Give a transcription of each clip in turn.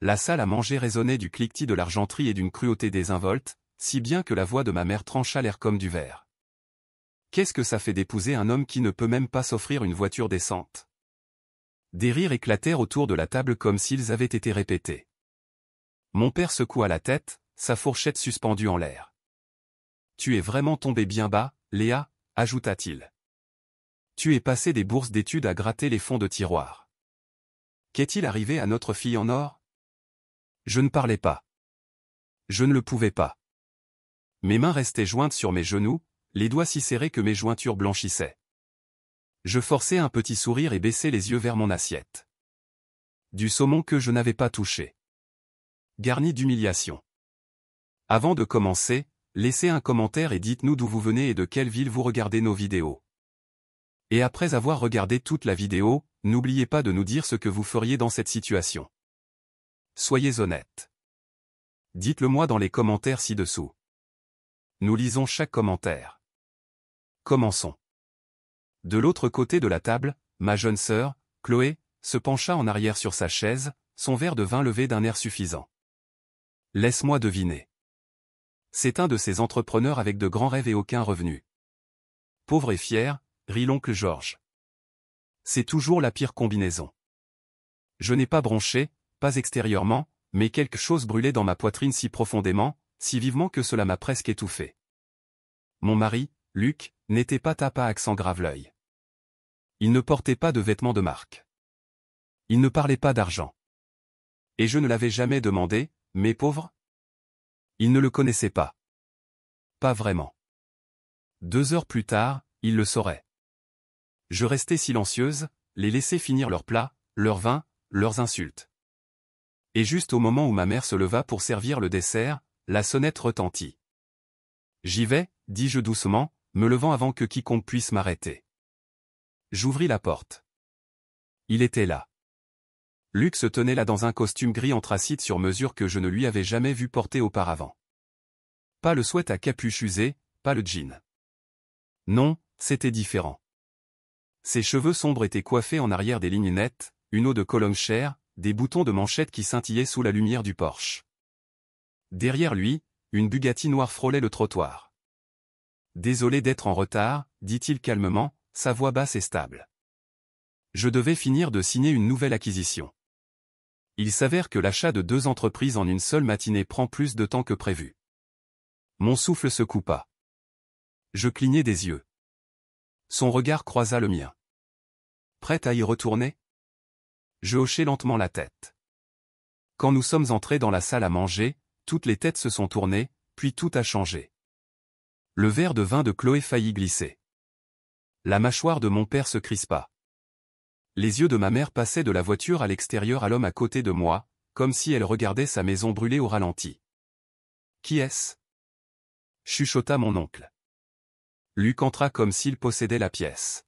La salle à manger résonnait du cliquetis de l'argenterie et d'une cruauté désinvolte, si bien que la voix de ma mère trancha l'air comme du verre. Qu'est-ce que ça fait d'épouser un homme qui ne peut même pas s'offrir une voiture décente? Des rires éclatèrent autour de la table comme s'ils avaient été répétés. Mon père secoua la tête, sa fourchette suspendue en l'air. Tu es vraiment tombé bien bas, Léa, ajouta-t-il. Tu es passé des bourses d'études à gratter les fonds de tiroir. Qu'est-il arrivé à notre fille en or? Je ne parlais pas. Je ne le pouvais pas. Mes mains restaient jointes sur mes genoux, les doigts si serrés que mes jointures blanchissaient. Je forçai un petit sourire et baissai les yeux vers mon assiette. Du saumon que je n'avais pas touché. Garni d'humiliation. Avant de commencer, laissez un commentaire et dites-nous d'où vous venez et de quelle ville vous regardez nos vidéos. Et après avoir regardé toute la vidéo, n'oubliez pas de nous dire ce que vous feriez dans cette situation. Soyez honnête. Dites-le moi dans les commentaires ci-dessous. Nous lisons chaque commentaire. Commençons. De l'autre côté de la table, ma jeune sœur, Chloé, se pencha en arrière sur sa chaise, son verre de vin levé d'un air suffisant. Laisse-moi deviner. C'est un de ces entrepreneurs avec de grands rêves et aucun revenu. Pauvre et fier, rit l'oncle Georges. C'est toujours la pire combinaison. Je n'ai pas bronché, pas extérieurement, mais quelque chose brûlait dans ma poitrine si profondément, si vivement que cela m'a presque étouffé. Mon mari, Luc, n'était pas tape à accent grave-l'œil. Il ne portait pas de vêtements de marque. Il ne parlait pas d'argent. Et je ne l'avais jamais demandé, mais pauvre? Il ne le connaissait pas. Pas vraiment. 2 heures plus tard, il le saurait. Je restais silencieuse, les laissais finir leur plat, leur vin, leurs insultes. Et juste au moment où ma mère se leva pour servir le dessert, la sonnette retentit. J'y vais, dis-je doucement, me levant avant que quiconque puisse m'arrêter. J'ouvris la porte. Il était là. Luc se tenait là dans un costume gris anthracite sur mesure que je ne lui avais jamais vu porter auparavant. Pas le sweat à capuche usé, pas le jean. Non, c'était différent. Ses cheveux sombres étaient coiffés en arrière des lignes nettes, une eau de Cologne chère, des boutons de manchette qui scintillaient sous la lumière du Porsche. Derrière lui, une Bugatti noire frôlait le trottoir. Désolé d'être en retard, dit-il calmement, sa voix basse et stable. Je devais finir de signer une nouvelle acquisition. Il s'avère que l'achat de 2 entreprises en une seule matinée prend plus de temps que prévu. Mon souffle se coupa. Je clignai des yeux. Son regard croisa le mien. Prête à y retourner? Je hochai lentement la tête. Quand nous sommes entrés dans la salle à manger, toutes les têtes se sont tournées, puis tout a changé. Le verre de vin de Chloé faillit glisser. La mâchoire de mon père se crispa. Les yeux de ma mère passaient de la voiture à l'extérieur à l'homme à côté de moi, comme si elle regardait sa maison brûler au ralenti. Qui est-ce? Chuchota mon oncle. Luc entra comme s'il possédait la pièce.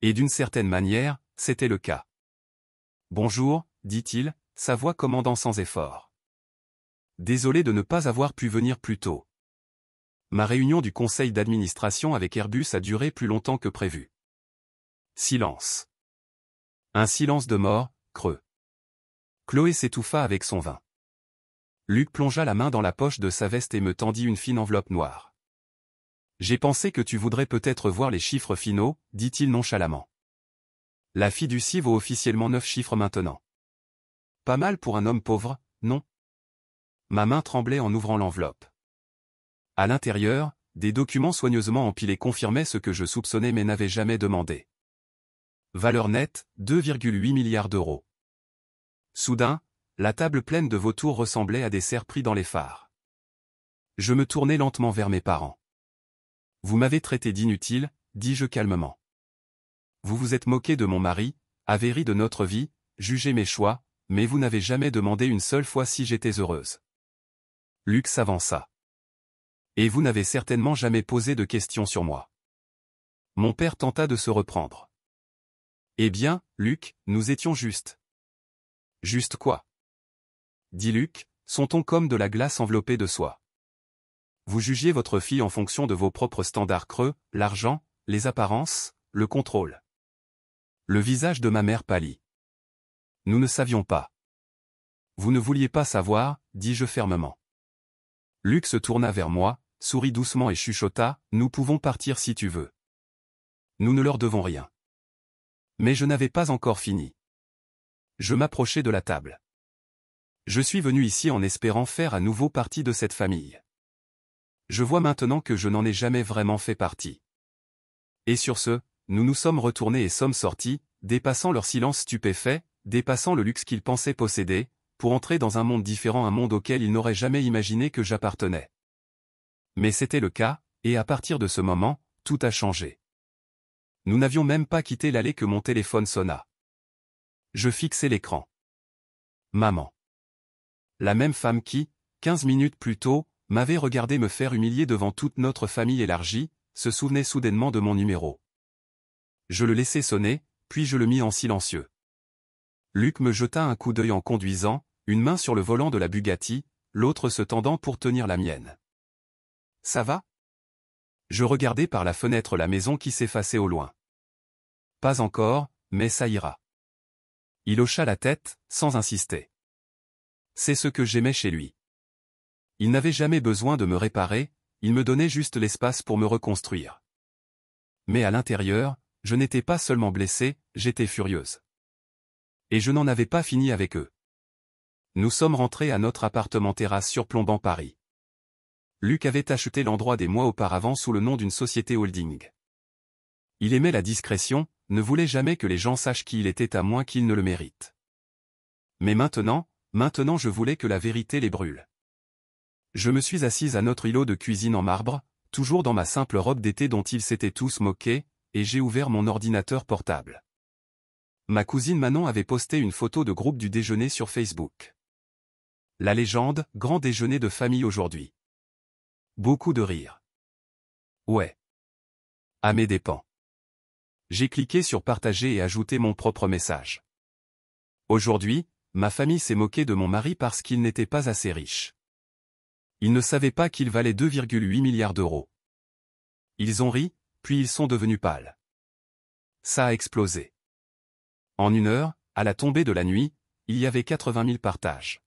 Et d'une certaine manière, c'était le cas. Bonjour, dit-il, sa voix commandant sans effort. Désolé de ne pas avoir pu venir plus tôt. Ma réunion du conseil d'administration avec Airbus a duré plus longtemps que prévu. Silence. Un silence de mort, creux. Chloé s'étouffa avec son vin. Luc plongea la main dans la poche de sa veste et me tendit une fine enveloppe noire. J'ai pensé que tu voudrais peut-être voir les chiffres finaux, dit-il nonchalamment. La fiducie vaut officiellement 9 chiffres maintenant. Pas mal pour un homme pauvre, non? Ma main tremblait en ouvrant l'enveloppe. À l'intérieur, des documents soigneusement empilés confirmaient ce que je soupçonnais mais n'avais jamais demandé. Valeur nette, 2,8 milliards d'euros. Soudain, la table pleine de vautours ressemblait à des cerfs pris dans les phares. Je me tournai lentement vers mes parents. Vous m'avez traité d'inutile, dis-je calmement. Vous vous êtes moqué de mon mari, avez ri de notre vie, jugé mes choix, mais vous n'avez jamais demandé une seule fois si j'étais heureuse. Luc s'avança. Et vous n'avez certainement jamais posé de questions sur moi. Mon père tenta de se reprendre. Eh bien, Luc, nous étions justes. Juste quoi? Dit Luc, son ton comme de la glace enveloppée de soie. Vous jugiez votre fille en fonction de vos propres standards creux, l'argent, les apparences, le contrôle. Le visage de ma mère pâlit. Nous ne savions pas. Vous ne vouliez pas savoir, dis-je fermement. Luc se tourna vers moi, sourit doucement et chuchota, nous pouvons partir si tu veux. Nous ne leur devons rien. Mais je n'avais pas encore fini. Je m'approchai de la table. Je suis venu ici en espérant faire à nouveau partie de cette famille. Je vois maintenant que je n'en ai jamais vraiment fait partie. Et sur ce, nous nous sommes retournés et sommes sortis, dépassant leur silence stupéfait, dépassant le luxe qu'ils pensaient posséder, pour entrer dans un monde différent, un monde auquel ils n'auraient jamais imaginé que j'appartenais. Mais c'était le cas, et à partir de ce moment, tout a changé. Nous n'avions même pas quitté l'allée que mon téléphone sonna. Je fixai l'écran. Maman. La même femme qui, 15 minutes plus tôt, m'avait regardé me faire humilier devant toute notre famille élargie, se souvenait soudainement de mon numéro. Je le laissai sonner, puis je le mis en silencieux. Luc me jeta un coup d'œil en conduisant, une main sur le volant de la Bugatti, l'autre se tendant pour tenir la mienne. « Ça va ?» Je regardai par la fenêtre la maison qui s'effaçait au loin. « Pas encore, mais ça ira. » Il hocha la tête, sans insister. C'est ce que j'aimais chez lui. Il n'avait jamais besoin de me réparer, il me donnait juste l'espace pour me reconstruire. Mais à l'intérieur, je n'étais pas seulement blessée, j'étais furieuse. Et je n'en avais pas fini avec eux. Nous sommes rentrés à notre appartement terrasse surplombant Paris. Luc avait acheté l'endroit des mois auparavant sous le nom d'une société holding. Il aimait la discrétion, ne voulait jamais que les gens sachent qui il était à moins qu'ils ne le méritent. Mais maintenant je voulais que la vérité les brûle. Je me suis assise à notre îlot de cuisine en marbre, toujours dans ma simple robe d'été dont ils s'étaient tous moqués, et j'ai ouvert mon ordinateur portable. Ma cousine Manon avait posté une photo de groupe du déjeuner sur Facebook. La légende, grand déjeuner de famille aujourd'hui. Beaucoup de rires. Ouais. À mes dépens. J'ai cliqué sur partager et ajouter mon propre message. Aujourd'hui, ma famille s'est moquée de mon mari parce qu'il n'était pas assez riche. Ils ne savaient pas qu'il valait 2,8 milliards d'euros. Ils ont ri, puis ils sont devenus pâles. Ça a explosé. En 1 heure, à la tombée de la nuit, il y avait 80 000 partages.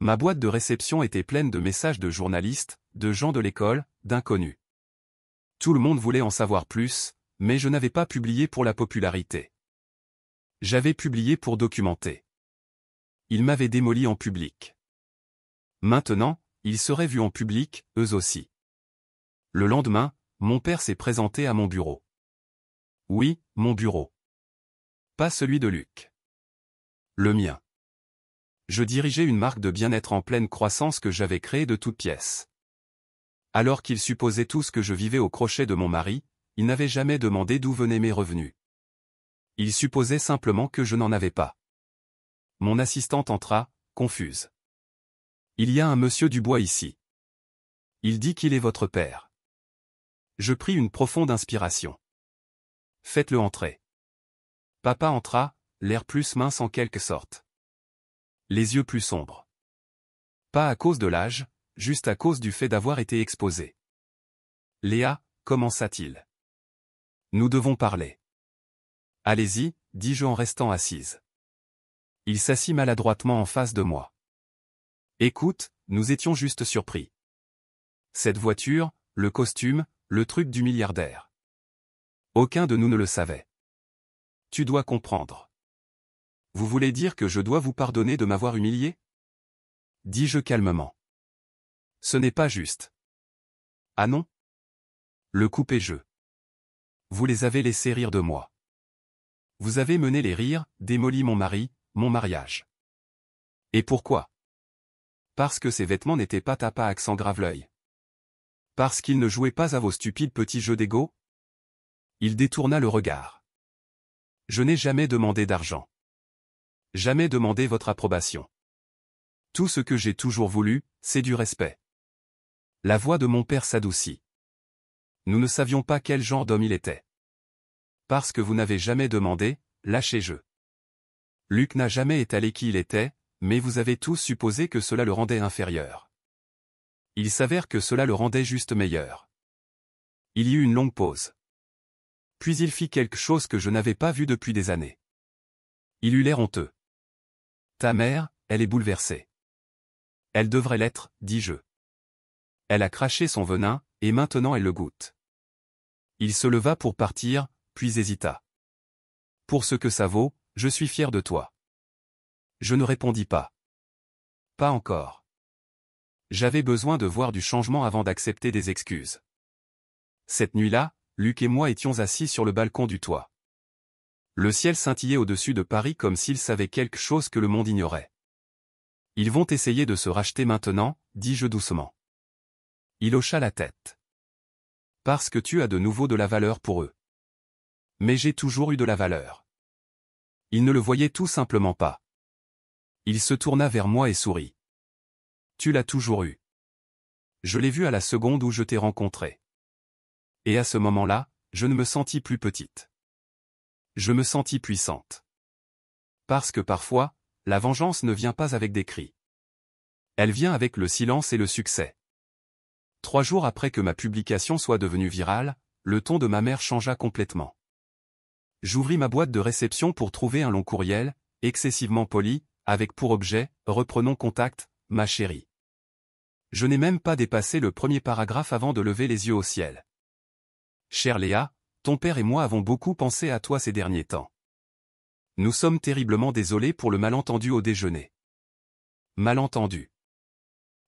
Ma boîte de réception était pleine de messages de journalistes, de gens de l'école, d'inconnus. Tout le monde voulait en savoir plus, mais je n'avais pas publié pour la popularité. J'avais publié pour documenter. Ils m'avaient démoli en public. Maintenant, ils seraient vus en public, eux aussi. Le lendemain, mon père s'est présenté à mon bureau. Oui, mon bureau. Pas celui de Luc. Le mien. Je dirigeais une marque de bien-être en pleine croissance que j'avais créée de toutes pièces. Alors qu'ils supposaient tous que je vivais au crochet de mon mari, ils n'avaient jamais demandé d'où venaient mes revenus. Ils supposaient simplement que je n'en avais pas. Mon assistante entra, confuse. Il y a un monsieur Dubois ici. Il dit qu'il est votre père. Je pris une profonde inspiration. Faites-le entrer. Papa entra, l'air plus mince en quelque sorte. Les yeux plus sombres. Pas à cause de l'âge, juste à cause du fait d'avoir été exposé. Léa, commença-t-il. Nous devons parler. Allez-y, dis-je en restant assise. Il s'assit maladroitement en face de moi. Écoute, nous étions juste surpris. Cette voiture, le costume, le truc du milliardaire. Aucun de nous ne le savait. Tu dois comprendre. Vous voulez dire que je dois vous pardonner de m'avoir humilié ? Dis-je calmement. Ce n'est pas juste. Ah non ? Le coupai-je. Vous les avez laissés rire de moi. Vous avez mené les rires, démoli mon mari, mon mariage. Et pourquoi ? Parce que ses vêtements n'étaient pas tapés à accent grave-l'œil. Parce qu'il ne jouait pas à vos stupides petits jeux d'ego ? Il détourna le regard. Je n'ai jamais demandé d'argent. Jamais demandé votre approbation. Tout ce que j'ai toujours voulu, c'est du respect. La voix de mon père s'adoucit. Nous ne savions pas quel genre d'homme il était. Parce que vous n'avez jamais demandé, lâchez-je. Luc n'a jamais étalé qui il était, mais vous avez tous supposé que cela le rendait inférieur. Il s'avère que cela le rendait juste meilleur. Il y eut une longue pause. Puis il fit quelque chose que je n'avais pas vu depuis des années. Il eut l'air honteux. Ta mère, elle est bouleversée. Elle devrait l'être, dis-je. Elle a craché son venin, et maintenant elle le goûte. Il se leva pour partir, puis hésita. Pour ce que ça vaut, je suis fier de toi. Je ne répondis pas. Pas encore. J'avais besoin de voir du changement avant d'accepter des excuses. Cette nuit-là, Luc et moi étions assis sur le balcon du toit. Le ciel scintillait au-dessus de Paris comme s'il savait quelque chose que le monde ignorait. Ils vont essayer de se racheter maintenant, dis-je doucement. Il hocha la tête. Parce que tu as de nouveau de la valeur pour eux. Mais j'ai toujours eu de la valeur. Il ne le voyait tout simplement pas. Il se tourna vers moi et sourit. Tu l'as toujours eu. Je l'ai vu à la seconde où je t'ai rencontré. Et à ce moment-là, je ne me sentis plus petite. Je me sentis puissante. Parce que parfois, la vengeance ne vient pas avec des cris. Elle vient avec le silence et le succès. 3 jours après que ma publication soit devenue virale, le ton de ma mère changea complètement. J'ouvris ma boîte de réception pour trouver un long courriel, excessivement poli, avec pour objet « Reprenons contact, ma chérie ». Je n'ai même pas dépassé le premier paragraphe avant de lever les yeux au ciel. Chère Léa, ton père et moi avons beaucoup pensé à toi ces derniers temps. Nous sommes terriblement désolés pour le malentendu au déjeuner. Malentendu.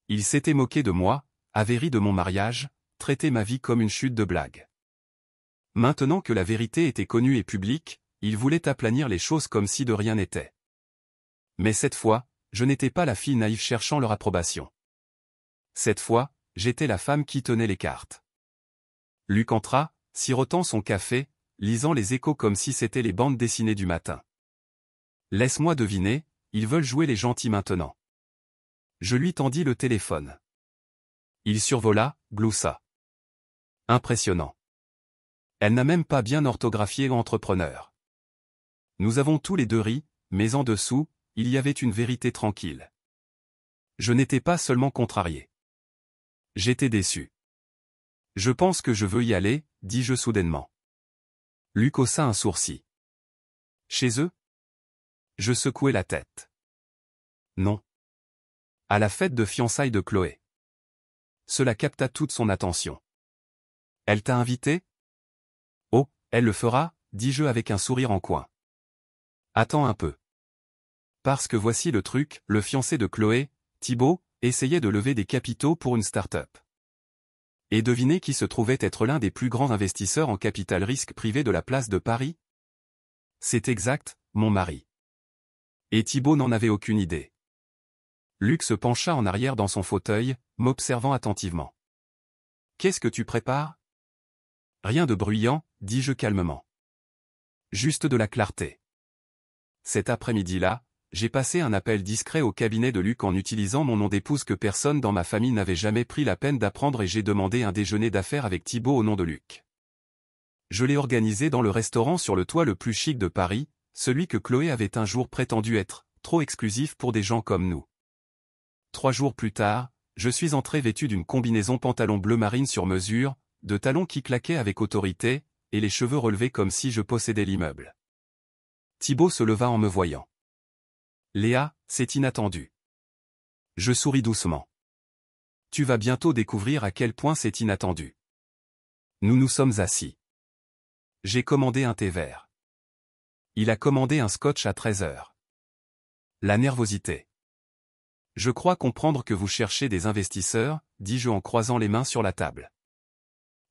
Il s'était moqué de moi, avait ri de mon mariage, traité ma vie comme une chute de blague. Maintenant que la vérité était connue et publique, il voulait aplanir les choses comme si de rien n'était. Mais cette fois, je n'étais pas la fille naïve cherchant leur approbation. Cette fois, j'étais la femme qui tenait les cartes. Luc entra, sirotant son café, lisant les échos comme si c'étaient les bandes dessinées du matin. Laisse-moi deviner, ils veulent jouer les gentils maintenant. Je lui tendis le téléphone. Il survola, gloussa. Impressionnant. Elle n'a même pas bien orthographié entrepreneur. Nous avons tous les deux ri, mais en dessous, il y avait une vérité tranquille. Je n'étais pas seulement contrarié. J'étais déçu. Je pense que je veux y aller, dis-je soudainement. Luc haussa un sourcil. Chez eux? Je secouai la tête. Non. À la fête de fiançailles de Chloé. Cela capta toute son attention. Elle t'a invité? Oh, elle le fera, dis-je avec un sourire en coin. Attends un peu. Parce que voici le truc, le fiancé de Chloé, Thibaut, essayait de lever des capitaux pour une start-up. Et devinez qui se trouvait être l'un des plus grands investisseurs en capital risque privé de la place de Paris? C'est exact, mon mari. Et Thibaut n'en avait aucune idée. Luc se pencha en arrière dans son fauteuil, m'observant attentivement. Qu'est-ce que tu prépares? Rien de bruyant, dis-je calmement. Juste de la clarté. Cet après-midi-là, j'ai passé un appel discret au cabinet de Luc en utilisant mon nom d'épouse que personne dans ma famille n'avait jamais pris la peine d'apprendre et j'ai demandé un déjeuner d'affaires avec Thibaut au nom de Luc. Je l'ai organisé dans le restaurant sur le toit le plus chic de Paris, celui que Chloé avait un jour prétendu être, trop exclusif pour des gens comme nous. 3 jours plus tard, je suis entré vêtu d'une combinaison pantalon bleu marine sur mesure, de talons qui claquaient avec autorité, et les cheveux relevés comme si je possédais l'immeuble. Thibaut se leva en me voyant. Léa, c'est inattendu. Je souris doucement. Tu vas bientôt découvrir à quel point c'est inattendu. Nous nous sommes assis. J'ai commandé un thé vert. Il a commandé un scotch à 13h. La nervosité. Je crois comprendre que vous cherchez des investisseurs, dis-je en croisant les mains sur la table.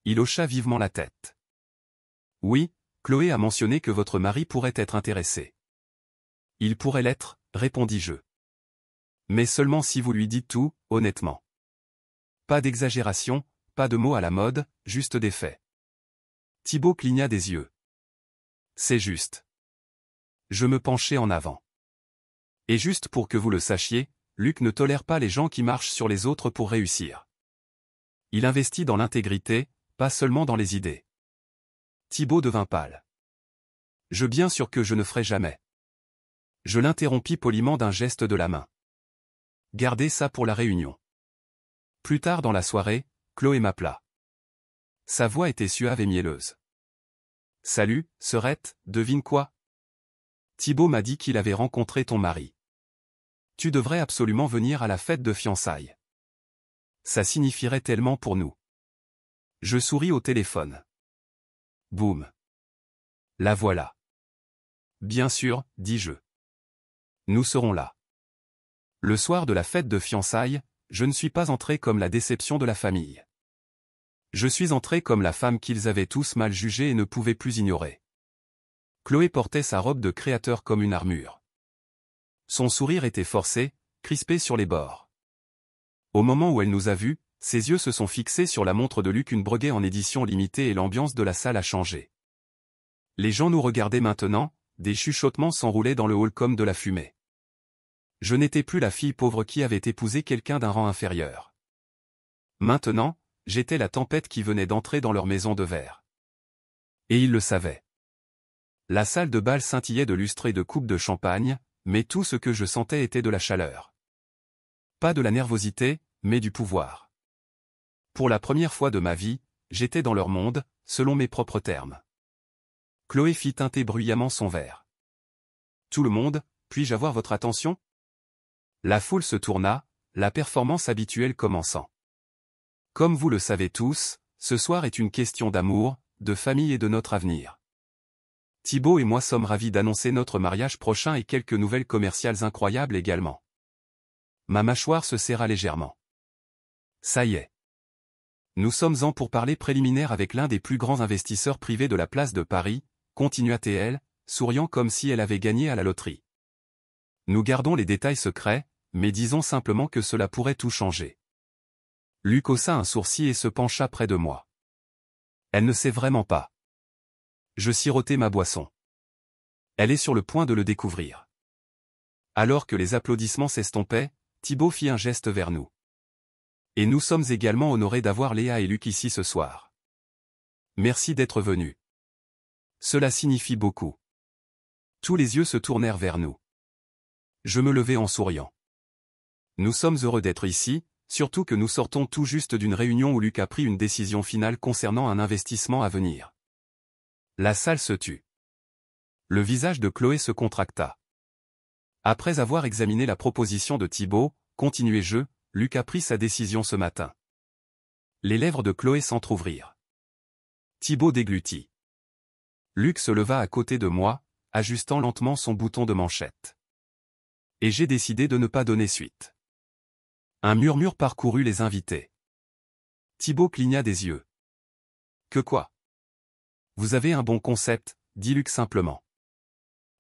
Il hocha vivement la tête. Oui, Chloé a mentionné que votre mari pourrait être intéressé. Il pourrait l'être, répondis-je. Mais seulement si vous lui dites tout, honnêtement. Pas d'exagération, pas de mots à la mode, juste des faits. Thibaut cligna des yeux. C'est juste. Je me penchai en avant. Et juste pour que vous le sachiez, Luc ne tolère pas les gens qui marchent sur les autres pour réussir. Il investit dans l'intégrité, pas seulement dans les idées. Thibaut devint pâle. Je bien sûr que je ne ferai jamais. Je l'interrompis poliment d'un geste de la main. Gardez ça pour la réunion. Plus tard dans la soirée, Chloé m'appela. Sa voix était suave et mielleuse. Salut, sœurette, devine quoi? Thibaut m'a dit qu'il avait rencontré ton mari. Tu devrais absolument venir à la fête de fiançailles. Ça signifierait tellement pour nous. Je souris au téléphone. Boum. La voilà. Bien sûr, dis-je. Nous serons là. Le soir de la fête de fiançailles, je ne suis pas entré comme la déception de la famille. Je suis entré comme la femme qu'ils avaient tous mal jugée et ne pouvaient plus ignorer. Chloé portait sa robe de créateur comme une armure. Son sourire était forcé, crispé sur les bords. Au moment où elle nous a vus, ses yeux se sont fixés sur la montre de Luc, une Breguet en édition limitée, et l'ambiance de la salle a changé. Les gens nous regardaient maintenant, des chuchotements s'enroulaient dans le hall comme de la fumée. Je n'étais plus la fille pauvre qui avait épousé quelqu'un d'un rang inférieur. Maintenant, j'étais la tempête qui venait d'entrer dans leur maison de verre. Et ils le savaient. La salle de bal scintillait de lustres et de coupes de champagne, mais tout ce que je sentais était de la chaleur. Pas de la nervosité, mais du pouvoir. Pour la première fois de ma vie, j'étais dans leur monde, selon mes propres termes. Chloé fit teinter bruyamment son verre. Tout le monde, puis-je avoir votre attention ? La foule se tourna, la performance habituelle commençant. Comme vous le savez tous, ce soir est une question d'amour, de famille et de notre avenir. Thibaut et moi sommes ravis d'annoncer notre mariage prochain et quelques nouvelles commerciales incroyables également. Ma mâchoire se serra légèrement. Ça y est. Nous sommes en pourparlers préliminaires avec l'un des plus grands investisseurs privés de la place de Paris, continua-t-elle, souriant comme si elle avait gagné à la loterie. Nous gardons les détails secrets, mais disons simplement que cela pourrait tout changer. Luc haussa un sourcil et se pencha près de moi. Elle ne sait vraiment pas. Je sirotais ma boisson. Elle est sur le point de le découvrir. Alors que les applaudissements s'estompaient, Thibaut fit un geste vers nous. Et nous sommes également honorés d'avoir Léa et Luc ici ce soir. Merci d'être venus. Cela signifie beaucoup. Tous les yeux se tournèrent vers nous. Je me levai en souriant. Nous sommes heureux d'être ici, surtout que nous sortons tout juste d'une réunion où Luc a pris une décision finale concernant un investissement à venir. La salle se tut. Le visage de Chloé se contracta. Après avoir examiné la proposition de Thibaut, continuai-je, Luc a pris sa décision ce matin. Les lèvres de Chloé s'entr'ouvrirent. Thibaut déglutit. Luc se leva à côté de moi, ajustant lentement son bouton de manchette. Et j'ai décidé de ne pas donner suite. Un murmure parcourut les invités. Thibaut cligna des yeux. Que quoi ? Vous avez un bon concept, dit Luc simplement.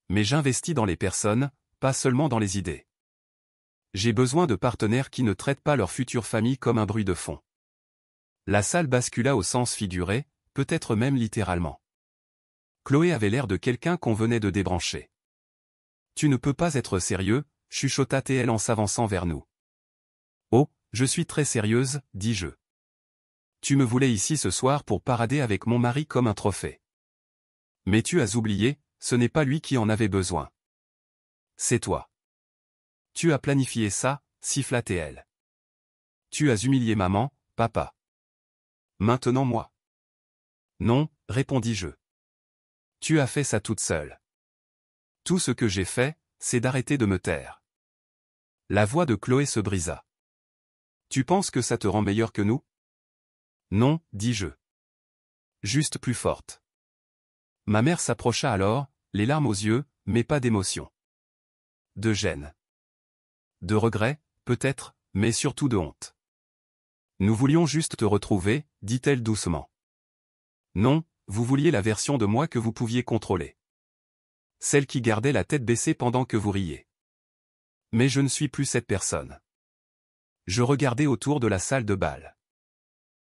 Mais j'investis dans les personnes, pas seulement dans les idées. J'ai besoin de partenaires qui ne traitent pas leur future famille comme un bruit de fond. La salle bascula au sens figuré, peut-être même littéralement. Chloé avait l'air de quelqu'un qu'on venait de débrancher. Tu ne peux pas être sérieux, chuchota-t-elle en s'avançant vers nous. Oh, je suis très sérieuse, dis-je. Tu me voulais ici ce soir pour parader avec mon mari comme un trophée. Mais tu as oublié, ce n'est pas lui qui en avait besoin. C'est toi. Tu as planifié ça, siffla-t-elle. Tu as humilié maman, papa. Maintenant moi. Non, répondis-je. Tu as fait ça toute seule. Tout ce que j'ai fait, c'est d'arrêter de me taire. La voix de Chloé se brisa. Tu penses que ça te rend meilleur que nous ? Non, dis-je. Juste plus forte. Ma mère s'approcha alors, les larmes aux yeux, mais pas d'émotion. De gêne. De regret, peut-être, mais surtout de honte. Nous voulions juste te retrouver, dit-elle doucement. Non, vous vouliez la version de moi que vous pouviez contrôler. Celle qui gardait la tête baissée pendant que vous riez. Mais je ne suis plus cette personne. Je regardais autour de la salle de bal.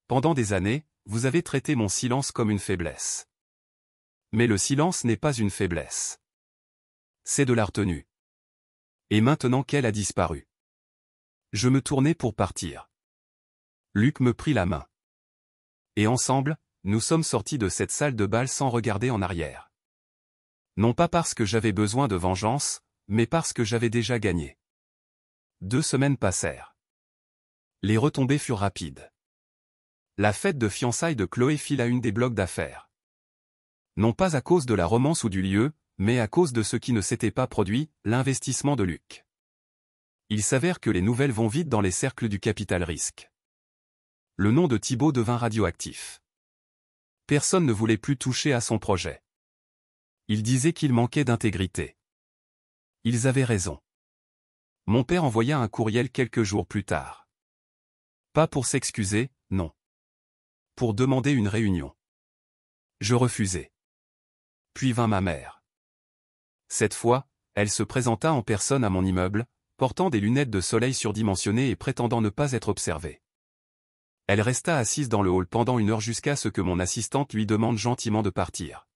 Pendant des années, vous avez traité mon silence comme une faiblesse. Mais le silence n'est pas une faiblesse. C'est de la retenue. Et maintenant qu'elle a disparu. Je me tournai pour partir. Luc me prit la main. Et ensemble, nous sommes sortis de cette salle de bal sans regarder en arrière. Non pas parce que j'avais besoin de vengeance, mais parce que j'avais déjà gagné. 2 semaines passèrent. Les retombées furent rapides. La fête de fiançailles de Chloé fila une des blocs d'affaires. Non pas à cause de la romance ou du lieu, mais à cause de ce qui ne s'était pas produit, l'investissement de Luc. Il s'avère que les nouvelles vont vite dans les cercles du capital risque. Le nom de Thibaut devint radioactif. Personne ne voulait plus toucher à son projet. Ils disaient qu'il manquait d'intégrité. Ils avaient raison. Mon père envoya un courriel quelques jours plus tard. Pas pour s'excuser, non. Pour demander une réunion. Je refusai. Puis vint ma mère. Cette fois, elle se présenta en personne à mon immeuble, portant des lunettes de soleil surdimensionnées et prétendant ne pas être observée. Elle resta assise dans le hall pendant 1 heure jusqu'à ce que mon assistante lui demande gentiment de partir.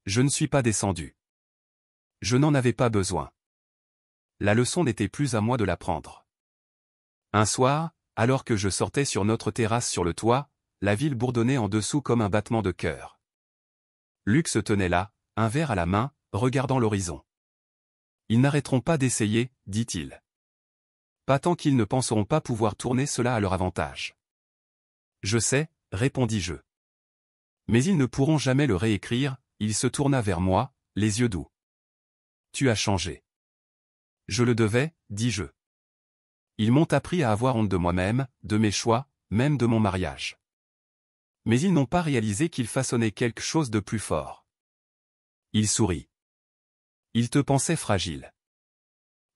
Je ne suis pas descendu. Je n'en avais pas besoin. La leçon n'était plus à moi de l'apprendre. Un soir, alors que je sortais sur notre terrasse sur le toit, la ville bourdonnait en dessous comme un battement de cœur. Luc se tenait là, un verre à la main, regardant l'horizon. Ils n'arrêteront pas d'essayer, dit-il. Pas tant qu'ils ne penseront pas pouvoir tourner cela à leur avantage. Je sais, répondis-je. Mais ils ne pourront jamais le réécrire, il se tourna vers moi, les yeux doux. Tu as changé. Je le devais, dis-je. Ils m'ont appris à avoir honte de moi-même, de mes choix, même de mon mariage. Mais ils n'ont pas réalisé qu'ils façonnaient quelque chose de plus fort. Il sourit. Ils te pensaient fragile.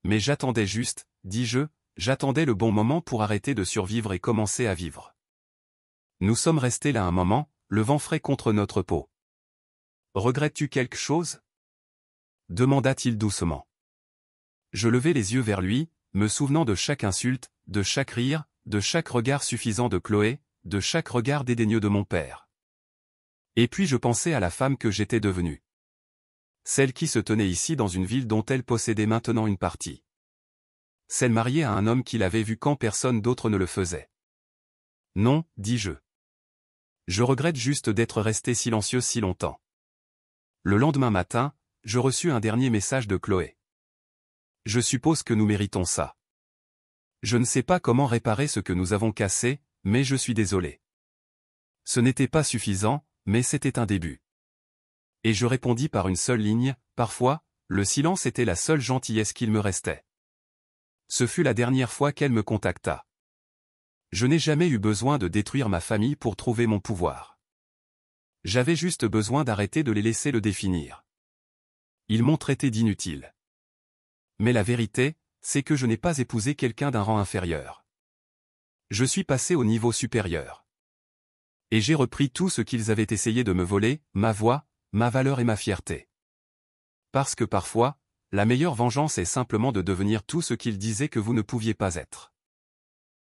Mais j'attendais juste, dis-je, j'attendais le bon moment pour arrêter de survivre et commencer à vivre. Nous sommes restés là un moment, le vent frais contre notre peau. Regrettes-tu quelque chose? Demanda-t-il doucement. Je levai les yeux vers lui, me souvenant de chaque insulte, de chaque rire, de chaque regard suffisant de Chloé, de chaque regard dédaigneux de mon père. Et puis je pensais à la femme que j'étais devenue. Celle qui se tenait ici dans une ville dont elle possédait maintenant une partie. Celle mariée à un homme qu'il avait vu quand personne d'autre ne le faisait. Non, dis-je. Je regrette juste d'être resté silencieux si longtemps. Le lendemain matin, je reçus un dernier message de Chloé. Je suppose que nous méritons ça. Je ne sais pas comment réparer ce que nous avons cassé, mais je suis désolé. Ce n'était pas suffisant, mais c'était un début. Et je répondis par une seule ligne, parfois, le silence était la seule gentillesse qu'il me restait. Ce fut la dernière fois qu'elle me contacta. Je n'ai jamais eu besoin de détruire ma famille pour trouver mon pouvoir. J'avais juste besoin d'arrêter de les laisser le définir. Ils m'ont traité d'inutile. Mais la vérité, c'est que je n'ai pas épousé quelqu'un d'un rang inférieur. Je suis passé au niveau supérieur. Et j'ai repris tout ce qu'ils avaient essayé de me voler, ma voix, ma valeur et ma fierté. Parce que parfois, la meilleure vengeance est simplement de devenir tout ce qu'ils disaient que vous ne pouviez pas être.